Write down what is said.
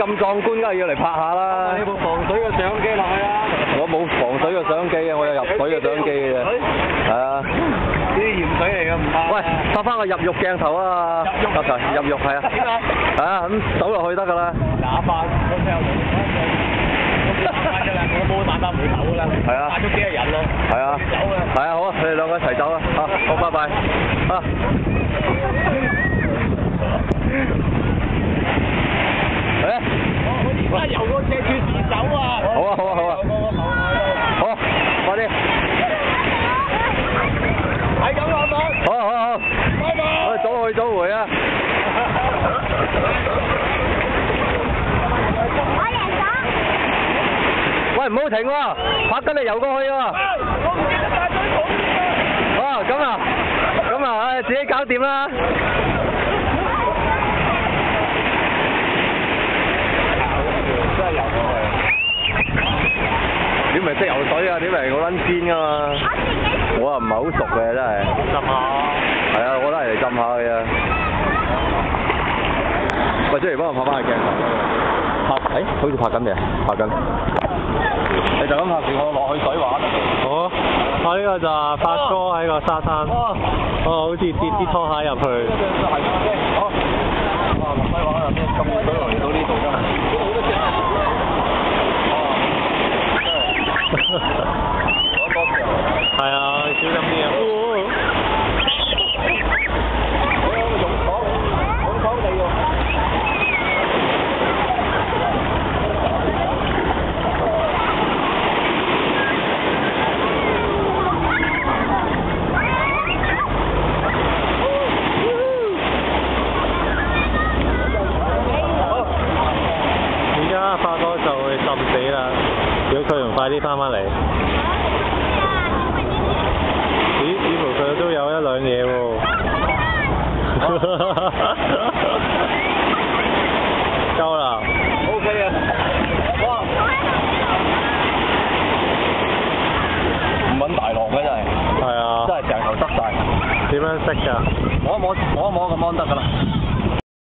咁壯觀，梗係要嚟拍下啦。你部防水嘅相機落去啊！我冇防水嘅相機嘅，我有入水嘅相機嘅。係啊。呢啲鹽水嚟嘅，唔怕。喂，拍翻個入肉鏡頭啊！入肉係啊。點解？係啊，咁走落去得㗎啦。打翻個 sell 我冇辦法回頭㗎啦。係啊。帶咗幾日人咯。係啊。走啊！係啊，好啊，你哋兩個一齊走啊！好，拜拜。啊。而家由個車處自走啊！好啊，好啊，好啊。好，快啲。係咁好唔好？好，好，好。拜拜。我哋早去早回啊！我贏咗。喂，唔好停喎，拍緊你游過去喎。我唔記得帶水桶㗎。哦，咁啊，唉，自己搞掂啦。真係游過去。點咪識游水啊？點咪好撚堅㗎嘛？我啊唔係好熟嘅，真係。浸下。係啊，我都係嚟浸下嘅啫。喂，即係幫我拍翻個鏡頭。拍，好似拍緊未啊？拍緊。你就咁拍住我落去水玩。好，我呢個就係發哥喺個沙灘。好似跌啲拖鞋入去。係嘅，好。哇，落西玩啊！咁水嚟到呢度真係。係啊，小心啲啊！而家發哥就會浸死啦，如果佢唔快啲翻返嚟。咦？似乎佢都有一兩嘢喎。夠啦。OK 啊！哇！唔揾大浪嘅真係。係啊。真係成頭濕晒。點樣識㗎？我